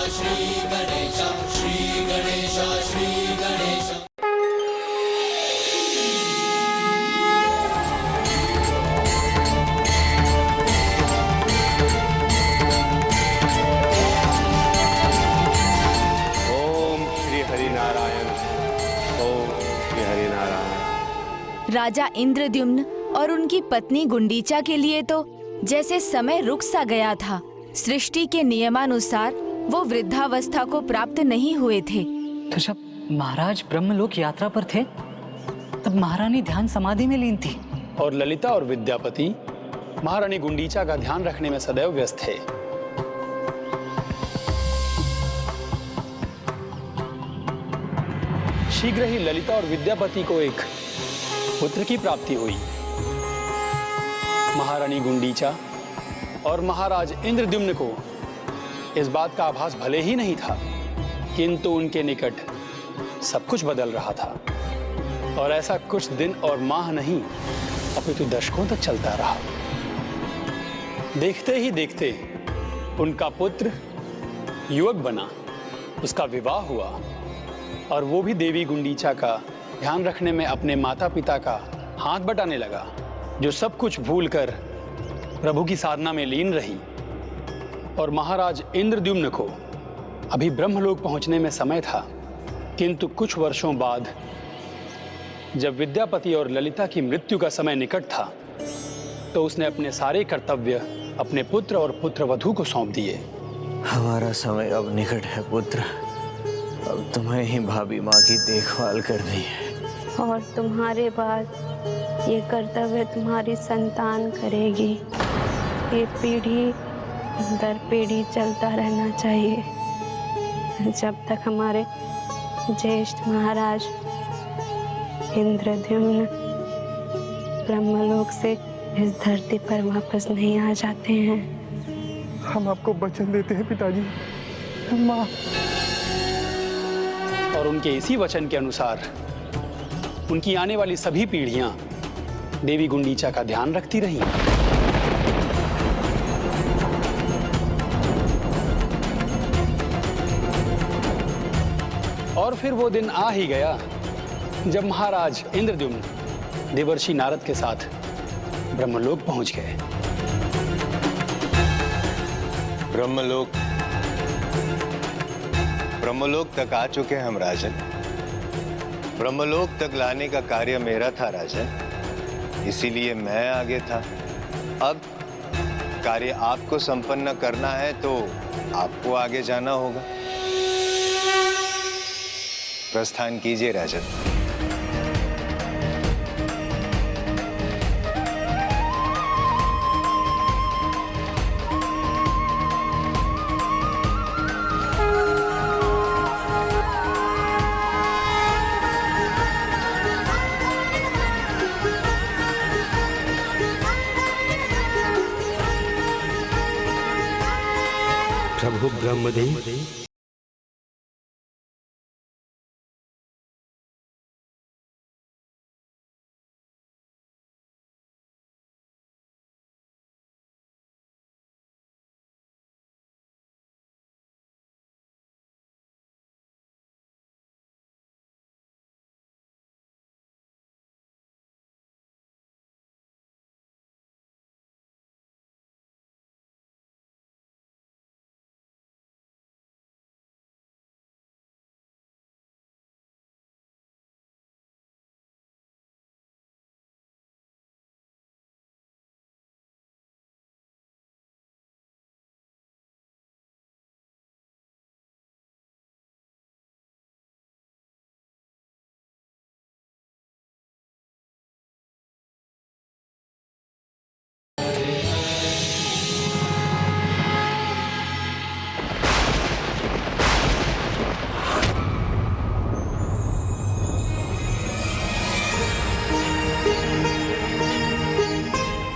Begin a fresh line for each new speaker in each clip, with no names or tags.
श्री गणेश, श्री गणेश, श्री गणेश।
राजा इंद्रद्युम्न और उनकी पत्नी गुंडीचा के लिए तो जैसे समय रुक सा गया था। सृष्टि के नियमानुसार वो वृद्धावस्था को प्राप्त नहीं हुए थे।
तो जब महाराज ब्रह्मलोक यात्रा पर थे तब महारानी ध्यान समाधि में लीन थी
और ललिता और विद्यापति महारानी गुंडीचा का ध्यान रखने में सदैव व्यस्त थे। शीघ्र ही ललिता और विद्यापति को एक पुत्र की प्राप्ति हुई। महारानी गुंडीचा और महाराज इंद्रद्युम्न को इस बात का आभास भले ही नहीं था, किंतु उनके निकट सब कुछ बदल रहा था और ऐसा कुछ दिन और माह नहीं अपितु दशकों तक चलता रहा। देखते ही देखते उनका पुत्र युवक बना, उसका विवाह हुआ और वो भी देवी गुंडीचा का ध्यान रखने में अपने माता पिता का हाथ बटाने लगा, जो सब कुछ भूलकर प्रभु की साधना में लीन रही। और महाराज इंद्रद्युम्न को अभी ब्रह्मलोक पहुंचने में समय था, किंतु कुछ वर्षों बाद जब विद्यापति और ललिता की मृत्यु का समय निकट था, तो उसने अपने सारे कर्तव्य अपने पुत्र और पुत्रवधू को सौंप दिए।
हमारा समय अब निकट है पुत्र, अब तुम्हें ही भाभी माँ की देखभाल करनी है
और तुम्हारे बाद ये कर्तव्य तुम्हारी संतान करेगी। ये पीढ़ी दर पीढ़ी चलता रहना चाहिए जब तक हमारे ज्येष्ठ महाराज इंद्रद्युम्न ब्रह्मलोक से इस धरती पर वापस नहीं आ जाते हैं।
हम आपको वचन देते हैं पिताजी। माँ।
और उनके इसी वचन के अनुसार उनकी आने वाली सभी पीढ़ियां देवी गुंडीचा का ध्यान रखती रहीं। और फिर वो दिन आ ही गया जब महाराज इंद्रद्युम्न देवर्षि नारद के साथ ब्रह्मलोक पहुंच गए।
ब्रह्मलोक तक आ चुके हैं हम राजन। ब्रह्मलोक तक लाने का कार्य मेरा था राजन, इसीलिए मैं आगे था। अब कार्य आपको संपन्न करना है तो आपको आगे जाना होगा। प्रस्थान कीजिए राजन।
प्रभु ब्रह्मदेव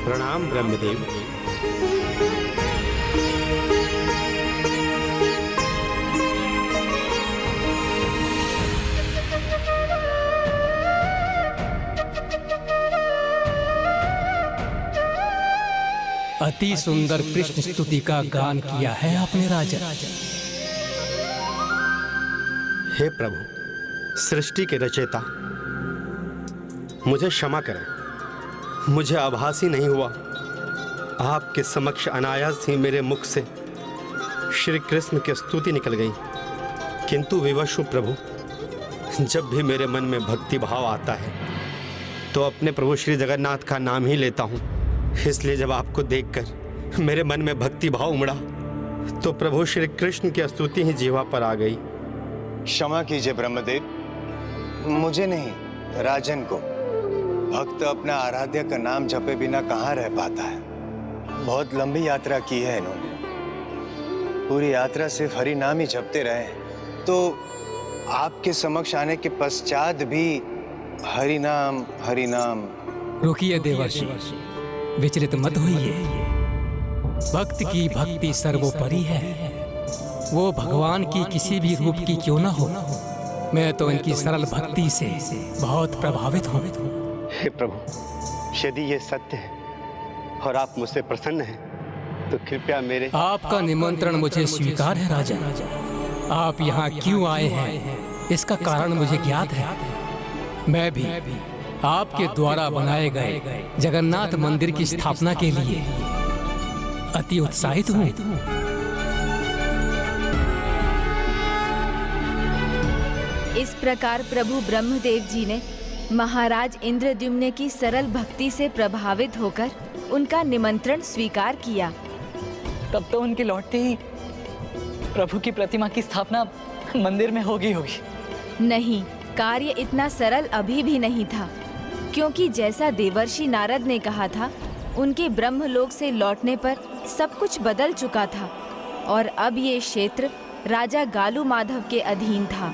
प्रणाम ब्रह्मदेव। अति सुंदर कृष्ण स्तुति का गान किया है आपने राजा। हे प्रभु, सृष्टि के रचयिता, मुझे क्षमा करें। मुझे आभास ही नहीं हुआ, आपके समक्ष अनायास ही मेरे मुख से श्री कृष्ण की स्तुति निकल गई। किंतु विवश हूँ प्रभु, जब भी मेरे मन में भक्ति भाव आता है तो अपने प्रभु श्री जगन्नाथ का नाम ही लेता हूँ। इसलिए जब आपको देखकर मेरे मन में भक्ति भाव उमड़ा तो प्रभु श्री कृष्ण की स्तुति ही जीवा पर आ गई।
क्षमा कीजिए ब्रह्मदेव, मुझे नहीं, राजन को। भक्त अपना आराध्य का नाम जपे बिना कहाँ रह पाता है। बहुत लंबी यात्रा की है इन्होंने, पूरी यात्रा सिर्फ हरि नाम ही जपते रहे, तो आपके समक्ष आने के पश्चात भी हरि नाम हरि नाम।
रुकिए देवर्षि, विचलित मत होइए। भक्त की भक्ति सर्वोपरि है, वो भगवान की किसी भी रूप की क्यों ना हो। मैं तो इनकी सरल भक्ति से बहुत प्रभावित हूँ।
हे प्रभु, यदि ये सत्य है और आप मुझसे प्रसन्न हैं तो कृपया मेरे।
आपका निमंत्रण मुझे स्वीकार है राजन। आप यहाँ क्यों आए हैं इसका कारण मुझे ज्ञात है। मैं भी आपके द्वारा बनाए गए जगन्नाथ मंदिर की स्थापना के लिए अति उत्साहित हूँ।
इस प्रकार प्रभु ब्रह्मदेव जी ने महाराज इंद्रद्युम्न की सरल भक्ति से प्रभावित होकर उनका निमंत्रण स्वीकार किया।
तब तो उनके लौटते ही प्रभु की प्रतिमा की स्थापना मंदिर में होगी।
नहीं, कार्य इतना सरल अभी भी नहीं था, क्योंकि जैसा देवर्षि नारद ने कहा था, उनके ब्रह्मलोक से लौटने पर सब कुछ बदल चुका था और अब ये क्षेत्र राजा गालू माधव के अधीन था।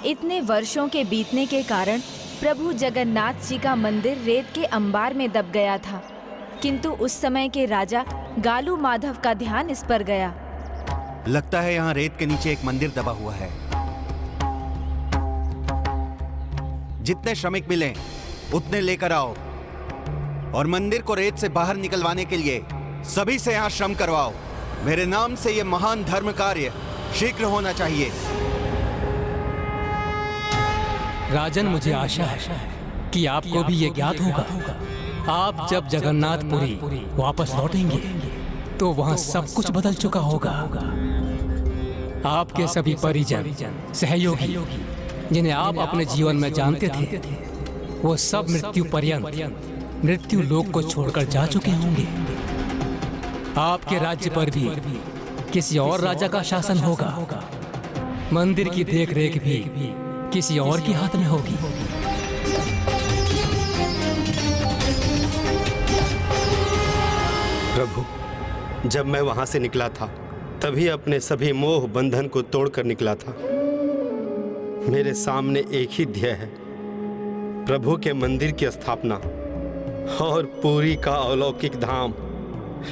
इतने वर्षों के बीतने के कारण प्रभु जगन्नाथ जी का मंदिर रेत के अंबार में दब गया था, किंतु उस समय के राजा गालू माधव का ध्यान इस पर गया।
लगता है यहाँ रेत के नीचे एक मंदिर दबा हुआ है। जितने श्रमिक मिले उतने लेकर आओ और मंदिर को रेत से बाहर निकलवाने के लिए सभी से यहाँ श्रम करवाओ। मेरे नाम से ये महान धर्म कार्य शीघ्र होना चाहिए।
राजन, मुझे आशा है कि आपको भी ये ज्ञात होगा, आप जब जगन्नाथपुरी वापस लौटेंगे तो वहाँ सब कुछ बदल चुका होगा। आपके सभी परिजन, सहयोगी, जिन्हें आप अपने जीवन में जानते थे, वो सब मृत्यु पर्यंत मृत्यु लोक को छोड़कर जा चुके होंगे। आपके राज्य पर भी किसी और राजा का शासन होगा। मंदिर की देखरेख भी किसी और के हाथ में होगी।
प्रभु, जब मैं वहां से निकला था तभी अपने सभी मोह बंधन को तोड़कर निकला था। मेरे सामने एक ही ध्येय है, प्रभु के मंदिर की स्थापना और पूरी का अलौकिक धाम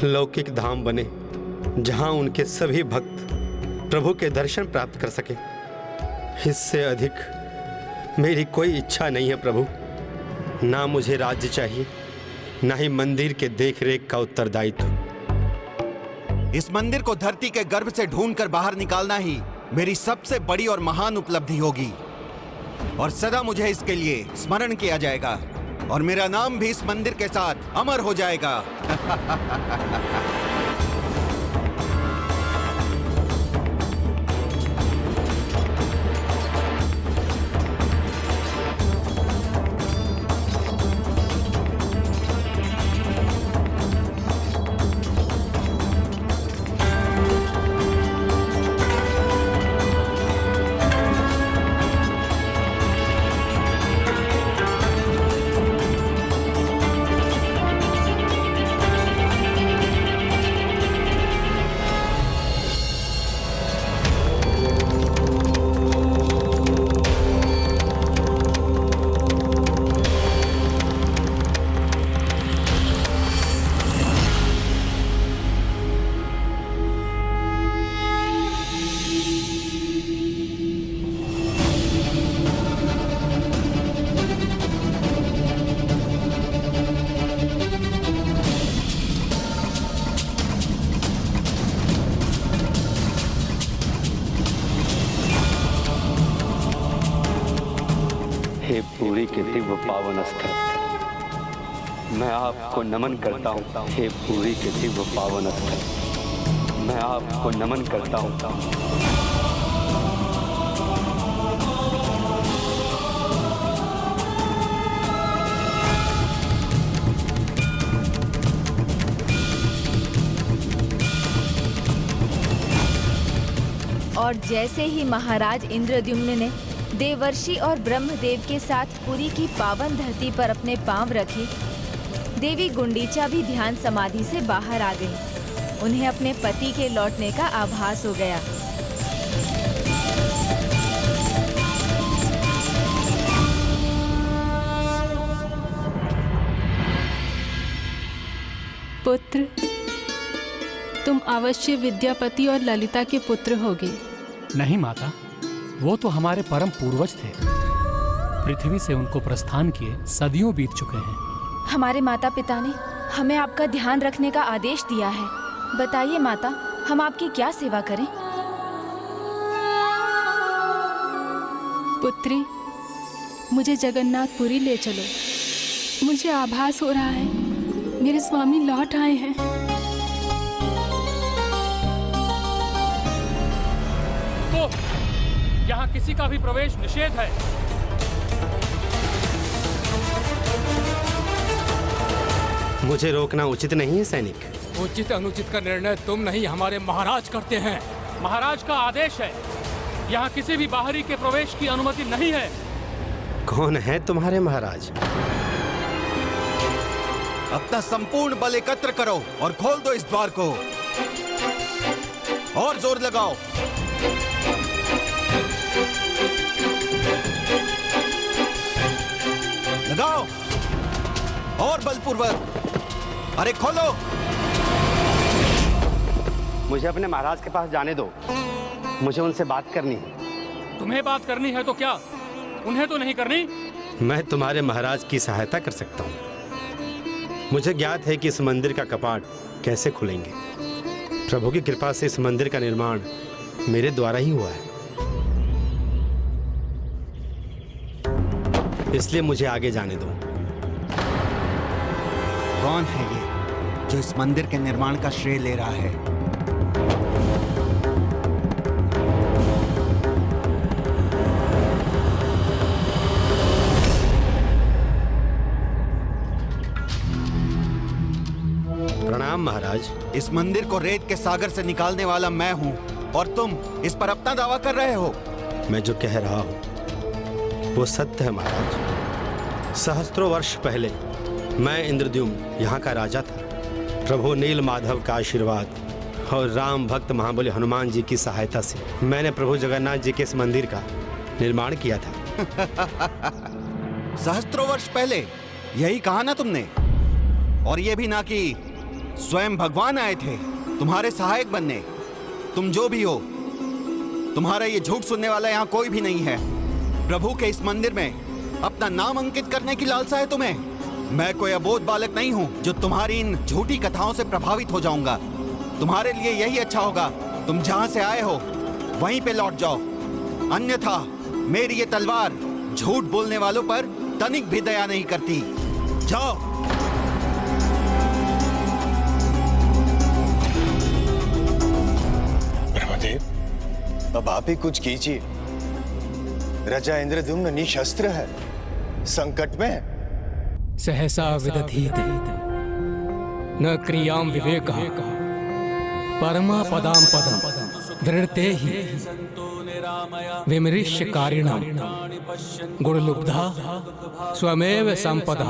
लौकिक धाम बने, जहां उनके सभी भक्त प्रभु के दर्शन प्राप्त कर सके। इससे अधिक मेरी कोई इच्छा नहीं है प्रभु। ना मुझे राज्य चाहिए, ना ही मंदिर के देखरेख का उत्तरदायित्व।
इस मंदिर को धरती के गर्भ से ढूंढकर बाहर निकालना ही मेरी सबसे बड़ी और महान उपलब्धि होगी और सदा मुझे इसके लिए स्मरण किया जाएगा और मेरा नाम भी इस मंदिर के साथ अमर हो जाएगा।
हे पूरी के दिव्य पावन स्थल, मैं आपको नमन करता हूँ। हे पूरी के दिव्य पावन स्थल, मैं आपको नमन करता हूँ।
और जैसे ही महाराज इंद्रद्युम्न ने देवर्षि और ब्रह्मदेव के साथ पुरी की पावन धरती पर अपने पांव रखे, देवी गुंडीचा भी ध्यान समाधि से बाहर आ गई। उन्हें अपने पति के लौटने का आभास हो गया।
पुत्र, तुम अवश्य विद्यापति और ललिता के पुत्र होगे।
नहीं माता, वो तो हमारे परम पूर्वज थे। पृथ्वी से उनको प्रस्थान किए सदियों बीत चुके हैं।
हमारे माता पिता ने हमें आपका ध्यान रखने का आदेश दिया है। बताइए माता, हम आपकी क्या सेवा करें?
पुत्री, मुझे जगन्नाथपुरी ले चलो। मुझे आभास हो रहा है मेरे स्वामी लौट आए हैं।
तो यहाँ किसी का भी प्रवेश निषेध है।
मुझे रोकना उचित नहीं है सैनिक।
उचित अनुचित का निर्णय तुम नहीं, हमारे महाराज करते हैं। महाराज का आदेश है, यहाँ किसी भी बाहरी के प्रवेश की अनुमति नहीं है।
कौन है तुम्हारे महाराज?
अपना संपूर्ण बल एकत्र करो और खोल दो इस द्वार को। और जोर लगाओ। लगाओ और बलपूर्वक। अरे खोलो।
मुझे अपने महाराज के पास जाने दो, मुझे उनसे बात करनी है।
तुम्हें बात करनी है तो क्या, उन्हें तो नहीं करनी?
मैं तुम्हारे महाराज की सहायता कर सकता हूँ। मुझे ज्ञात है कि इस मंदिर का कपाट कैसे खुलेंगे। प्रभु की कृपा से इस मंदिर का निर्माण मेरे द्वारा ही हुआ है, इसलिए मुझे आगे जाने दो।
कौन है ये जो इस मंदिर के निर्माण का श्रेय ले रहा है?
प्रणाम महाराज।
इस मंदिर को रेत के सागर से निकालने वाला मैं हूँ और तुम इस पर अपना दावा कर रहे हो।
मैं जो कह रहा हूँ वो सत्य है महाराज। सहस्त्रों वर्ष पहले मैं इंद्रद्युम्न यहाँ का राजा था। प्रभु नील माधव का आशीर्वाद और राम भक्त महाबली हनुमान जी की सहायता से मैंने प्रभु जगन्नाथ जी के इस मंदिर का निर्माण किया था।
सहस्त्रों वर्ष पहले यही कहा ना तुमने? और ये भी ना कि स्वयं भगवान आए थे तुम्हारे सहायक बनने। तुम जो भी हो, तुम्हारा ये झूठ सुनने वाला यहाँ कोई भी नहीं है। प्रभु के इस मंदिर में अपना नाम अंकित करने की लालसा है तुम्हें। मैं कोई अबोध बालक नहीं हूँ जो तुम्हारी इन झूठी कथाओं से प्रभावित हो जाऊंगा। तुम्हारे लिए यही अच्छा होगा, तुम जहाँ से आए हो वहीं पे लौट जाओ। अन्यथा मेरी ये तलवार झूठ बोलने वालों पर तनिक भी दया नहीं करती। जाओ।
ब्रह्मदेव, अब आप ही कुछ कीजिए। राजा इंद्रद्युम्न निशस्त्र है, संकट में है।
सहसा विदधीत न क्रियां विवेक परमा पदाम पदम दृढ़ते ही विमृश्य कारिणाम गुणलुब्धा स्वमेव संपदा।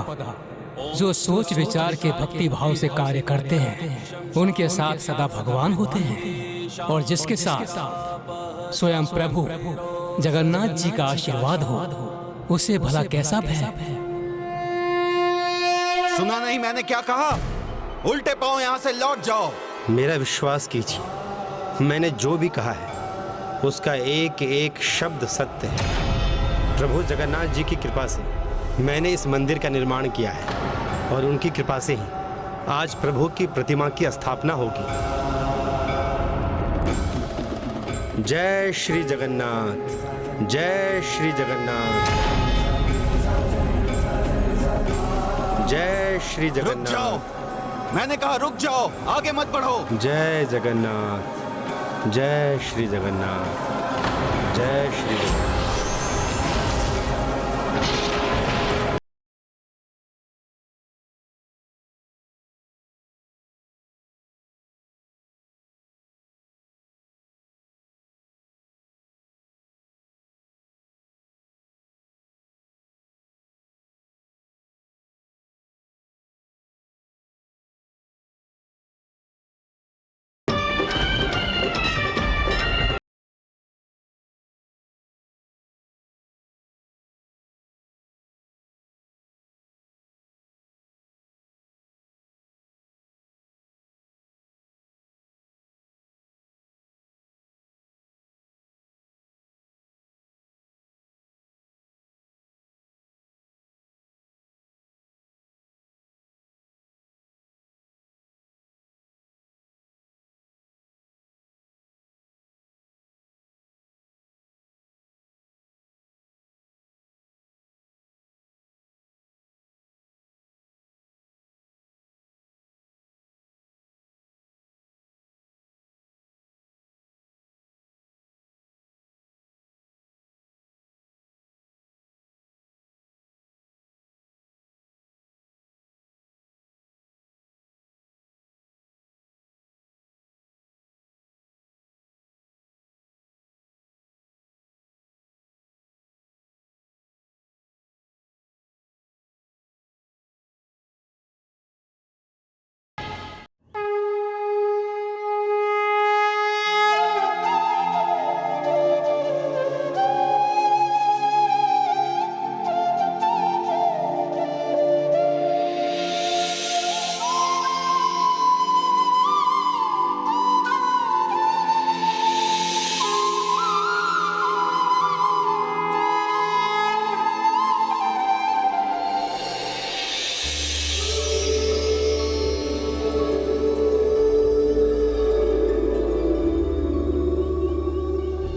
जो सोच विचार के भक्ति भाव से कार्य करते हैं उनके साथ सदा भगवान होते हैं, और जिसके साथ स्वयं प्रभु जगन्नाथ जी का आशीर्वाद हो उसे भला कैसा भय।
सुना नहीं मैंने क्या कहा? उल्टे पांव यहाँ से लौट जाओ।
मेरा विश्वास कीजिए, मैंने जो भी कहा है उसका एक एक शब्द सत्य है। प्रभु जगन्नाथ जी की कृपा से मैंने इस मंदिर का निर्माण किया है और उनकी कृपा से ही आज प्रभु की प्रतिमा की स्थापना होगी। जय श्री जगन्नाथ, जय श्री जगन्नाथ। जय श्री
रुक
जगन्नाथ।
जाओ, मैंने कहा रुक जाओ, आगे मत बढ़ो।
जय जगन्नाथ, जय श्री जगन्नाथ, जय श्री जगन्नाथ।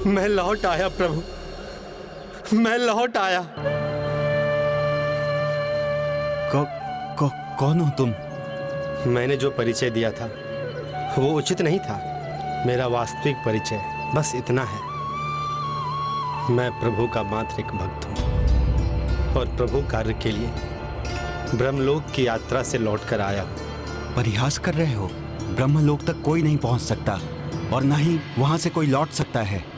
मैं लौट आया प्रभु, मैं लौट आया।
कौन हो तुम?
मैंने जो परिचय दिया था वो उचित नहीं था। मेरा वास्तविक परिचय बस इतना है, मैं प्रभु का मात्र एक भक्त हूँ और प्रभु कार्य के लिए ब्रह्मलोक की यात्रा से लौटकर आया हूँ।
परिहास कर रहे हो? ब्रह्मलोक तक कोई नहीं पहुंच सकता और ना ही वहां से कोई लौट सकता है।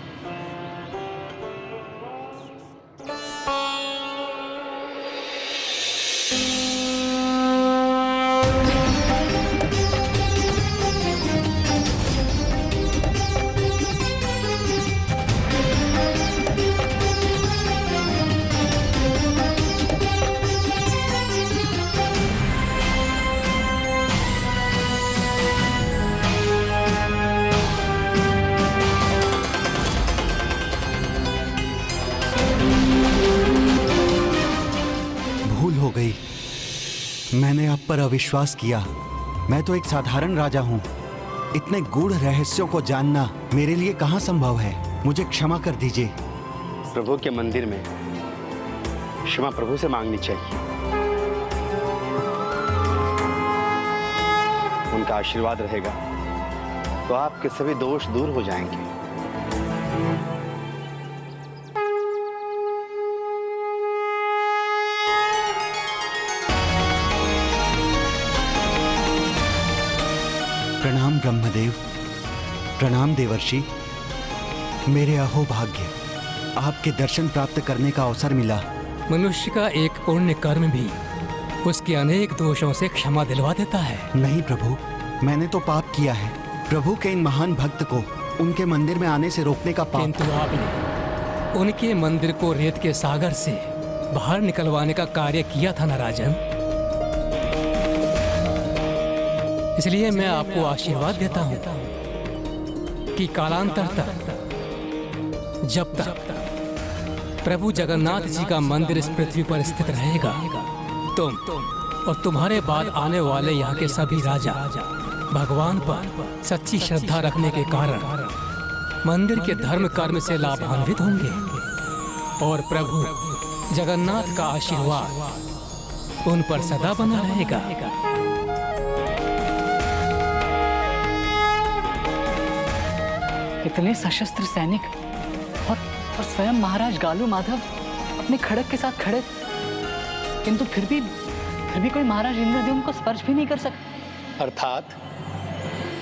मैंने आप पर अविश्वास किया। मैं तो एक साधारण राजा हूँ। इतने गूढ़ रहस्यों को जानना मेरे लिए कहाँ संभव है। मुझे क्षमा कर दीजिए।
प्रभु के मंदिर में क्षमा प्रभु से मांगनी चाहिए। उनका आशीर्वाद रहेगा तो आपके सभी दोष दूर हो जाएंगे।
प्रणाम ब्रह्मदेव, प्रणाम देवर्षि। मेरे अहोभाग्य, आपके दर्शन प्राप्त करने का अवसर मिला।
मनुष्य का एक पुण्य कर्म भी उसके अनेक दोषों से क्षमा दिलवा देता है।
नहीं प्रभु, मैंने तो पाप किया है। प्रभु के इन महान भक्त को उनके मंदिर में आने से रोकने का पाप।
किंतु आपने उनके मंदिर को रेत के सागर से बाहर निकलवाने का कार्य किया था ना राजन। इसलिए मैं आपको आशीर्वाद देता हूं कि कालांतर तक, जब तक प्रभु जगन्नाथ जी का मंदिर इस पृथ्वी पर स्थित रहेगा, तुम और तुम्हारे बाद आने वाले यहाँ के सभी राजा भगवान पर सच्ची श्रद्धा रखने के कारण मंदिर के धर्म कर्म से लाभान्वित होंगे और प्रभु जगन्नाथ का आशीर्वाद उन पर सदा बना रहेगा।
इतने सशस्त्र सैनिक और स्वयं महाराज गालू माधव अपने खड़ग के साथ खड़े, किंतु फिर भी कोई महाराज इंद्रद्युम्न को स्पर्श भी नहीं कर सका।
अर्थात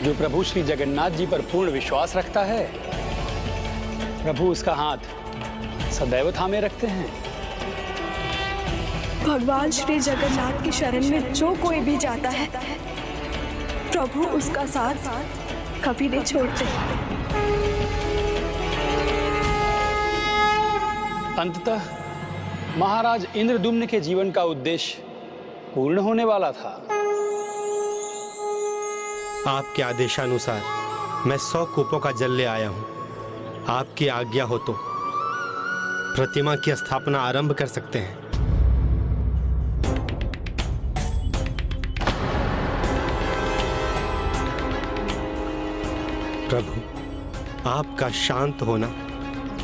जो प्रभु श्री जगन्नाथ जी पर पूर्ण विश्वास रखता है, प्रभु उसका हाथ सदैव थामे रखते हैं।
भगवान श्री जगन्नाथ की शरण में जो कोई भी जाता है, प्रभु उसका साथ कभी नहीं छोड़ते।
अंततः महाराज इंद्रद्युम्न के जीवन का उद्देश्य पूर्ण होने वाला था।
आपके आदेशानुसार मैं 100 कूपों का जल ले आया हूं। आपकी आज्ञा हो तो प्रतिमा की स्थापना आरंभ कर सकते हैं। प्रभु, आपका शांत होना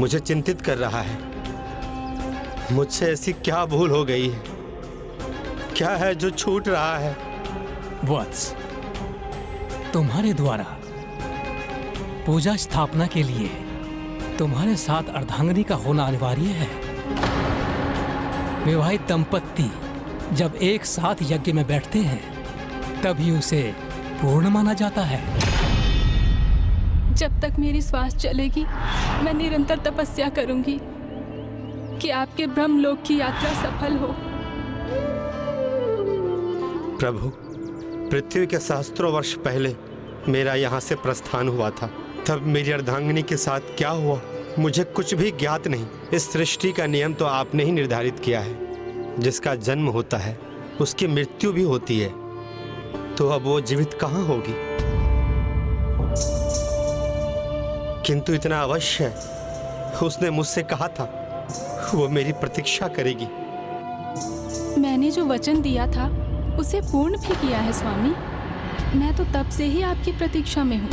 मुझे चिंतित कर रहा है। मुझसे ऐसी क्या भूल हो गई है? क्या है जो छूट रहा है?
वत्स, तुम्हारे द्वारा पूजा स्थापना के लिए तुम्हारे साथ अर्धांगिनी का होना अनिवार्य है। विवाहित दंपत्ति जब एक साथ यज्ञ में बैठते हैं तभी उसे पूर्ण माना जाता है।
जब तक मेरी श्वास चलेगी मैं निरंतर तपस्या करूंगी कि आपके ब्रह्मलोक की यात्रा सफल हो।
प्रभु, पृथ्वी के सहस्त्रों वर्ष पहले मेरा यहाँ से प्रस्थान हुआ था। तब मेरी अर्धांगिनी के साथ क्या हुआ मुझे कुछ भी ज्ञात नहीं। इस सृष्टि का नियम तो आपने ही निर्धारित किया है। जिसका जन्म होता है उसकी मृत्यु भी होती है, तो अब वो जीवित कहाँ होगी? किंतु इतना अवश्य है, उसने मुझसे कहा था वो मेरी प्रतीक्षा करेगी।
मैंने जो वचन दिया था उसे पूर्ण भी किया है स्वामी। मैं तो तब से ही आपकी प्रतीक्षा में हूँ।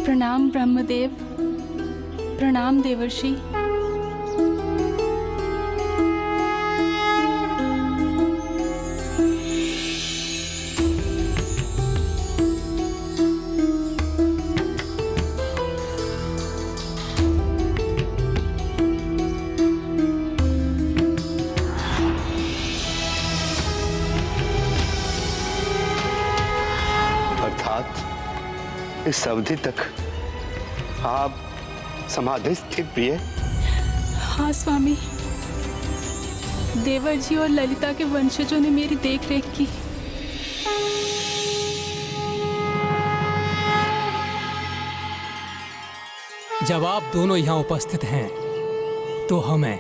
प्रणाम ब्रह्मदेव, प्रणाम देवर्षि।
इस अवधि तक आप समाधि स्थित प्रिय?
हाँ स्वामी, देवर जी और ललिता के वंशजों ने मेरी देखरेख की।
जब आप दोनों यहाँ उपस्थित हैं तो हमें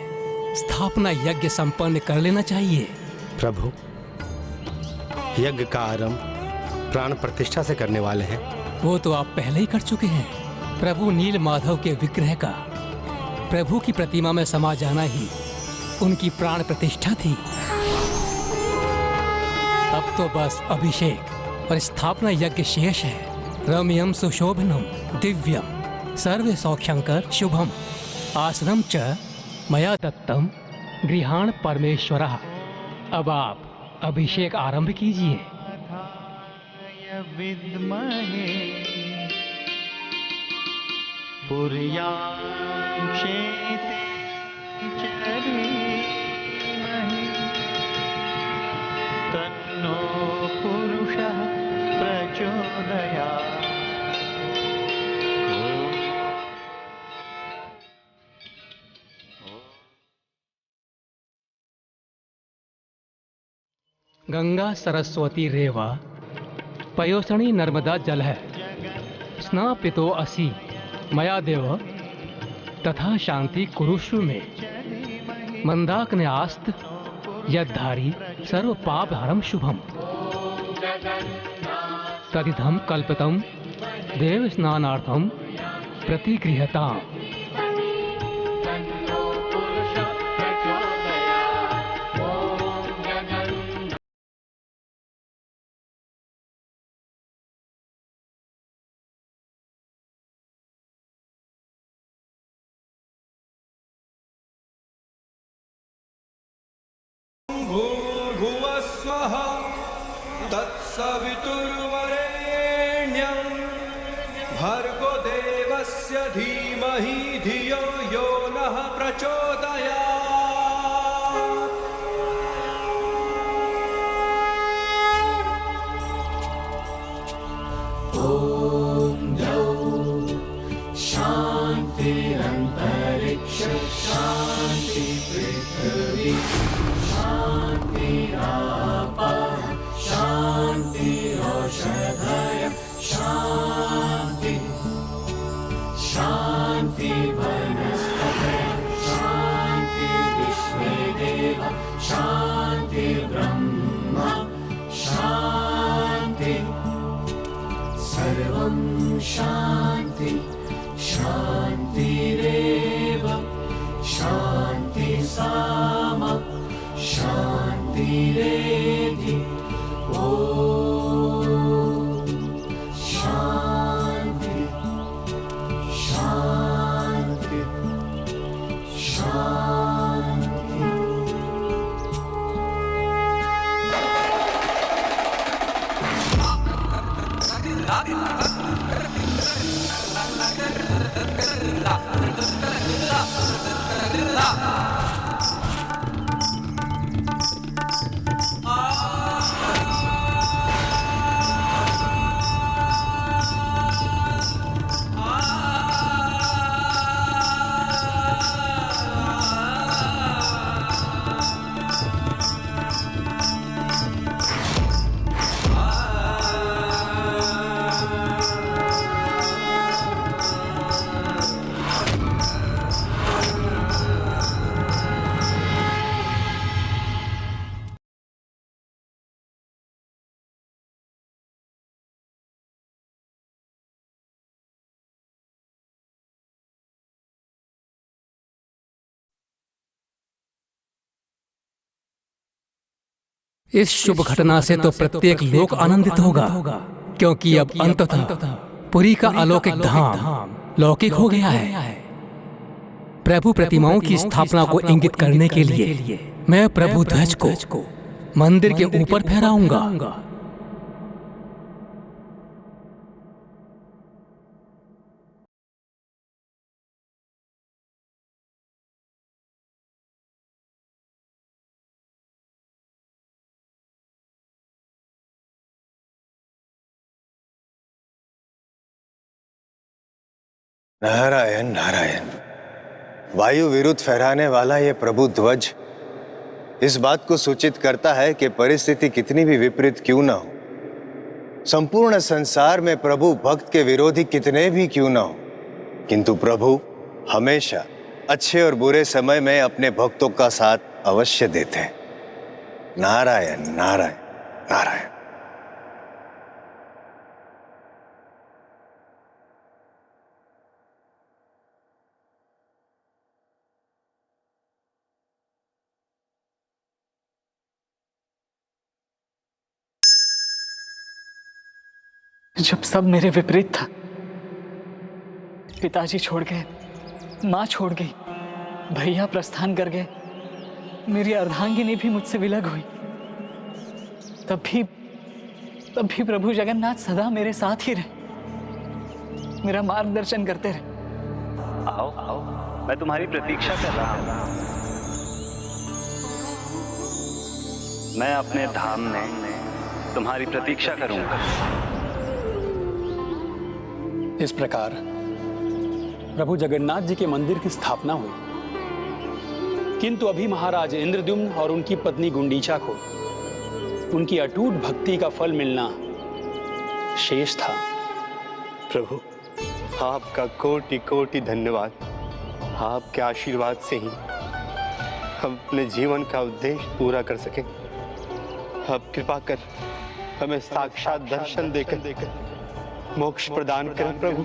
स्थापना यज्ञ संपन्न कर लेना चाहिए।
प्रभु, यज्ञ का आरंभ प्राण प्रतिष्ठा से करने वाले हैं।
वो तो आप पहले ही कर चुके हैं। प्रभु नील माधव के विग्रह का प्रभु की प्रतिमा में समा जाना ही उनकी प्राण प्रतिष्ठा थी। अब तो बस अभिषेक और स्थापना यज्ञ शेष है। रम्यम सुशोभनम दिव्यम सर्व सौख्यंकर शुभम आसनम च मया दत्तम गृहाण परमेश्वरः। अब आप अभिषेक आरंभ कीजिए।
विद्महे पुर्यां क्षेते चरीमहि तन्नो पुरुषः प्रचोदयात्।
गंगा सरस्वती रेवा पयोषणी नर्मदा जल है स्नापितो असि मया देव तथा शांति कुरुषु में मंदाग्न्यास्त यद्धारी सर्व पाप हरम शुभम तदिदं कल्पितम देव स्नानार्थम प्रतिगृहताम्।
स्वः तत्सवितुर्वरेण्यं भर्गो देवस्य धीमहि धियो यो नः प्रचोदयात्।
ॐ द्यौः शान्तिरन्तरिक्ष शान्ति पृथिवी शान्तिरापः शान्तिरौषधय शान्ति शान्ति वनस्पतयः शान्ति विश्वे देव शान्ति ब्रह्म शान्ति सर्वं शान्ति शान्तिरेव शान्ति साम शान्तिरेधि ॐ शान्ति शान्ति शान्ति।
इस शुभ घटना से तो प्रत्येक लोक आनंदित होगा, क्योंकि अब अंततः पुरी का अलौकिक धाम लौकिक हो गया है। प्रभु प्रतिमाओं की स्थापना को इंगित करने के लिए मैं प्रभु ध्वज को मंदिर के ऊपर फहराऊंगा।
नारायण नारायण। वायु विरुद्ध फहराने वाला ये प्रभु ध्वज इस बात को सूचित करता है कि परिस्थिति कितनी भी विपरीत क्यों ना हो, संपूर्ण संसार में प्रभु भक्त के विरोधी कितने भी क्यों ना हो, किंतु प्रभु हमेशा अच्छे और बुरे समय में अपने भक्तों का साथ अवश्य देते हैं। नारायण नारायण नारायण।
जब सब मेरे विपरीत था, पिताजी छोड़ गए, माँ छोड़ गई, भैया प्रस्थान कर गए, मेरी अर्धांगिनी भी मुझसे विलग हुई, तब भी प्रभु जगन्नाथ सदा मेरे साथ ही रहे, मेरा मार्गदर्शन करते रहे।
आओ आओ, मैं तुम्हारी प्रतीक्षा कर रहा हूं। मैं अपने धाम में तुम्हारी प्रतीक्षा करूंगा।
इस प्रकार प्रभु जगन्नाथ जी के मंदिर की स्थापना हुई, किंतु अभी महाराज इंद्रद्युम्न और उनकी पत्नी गुंडीचा को उनकी अटूट भक्ति का फल मिलना शेष था।
प्रभु, आपका कोटि कोटि धन्यवाद। आपके आशीर्वाद से ही हम अपने जीवन का उद्देश्य पूरा कर सके। अब कृपा कर हमें साक्षात दर्शन देकर मोक्ष प्रदान करें प्रभु।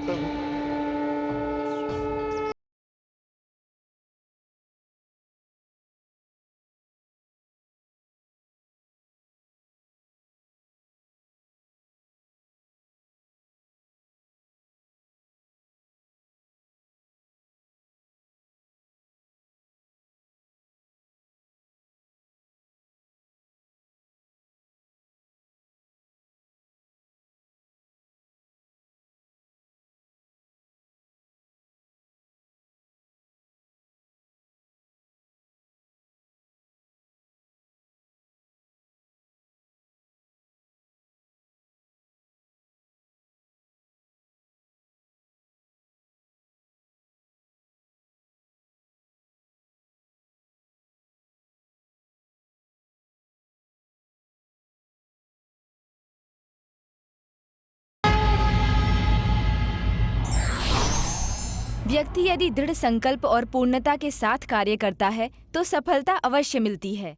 व्यक्ति यदि दृढ़ संकल्प और पूर्णता के साथ कार्य करता है तो सफलता अवश्य मिलती है।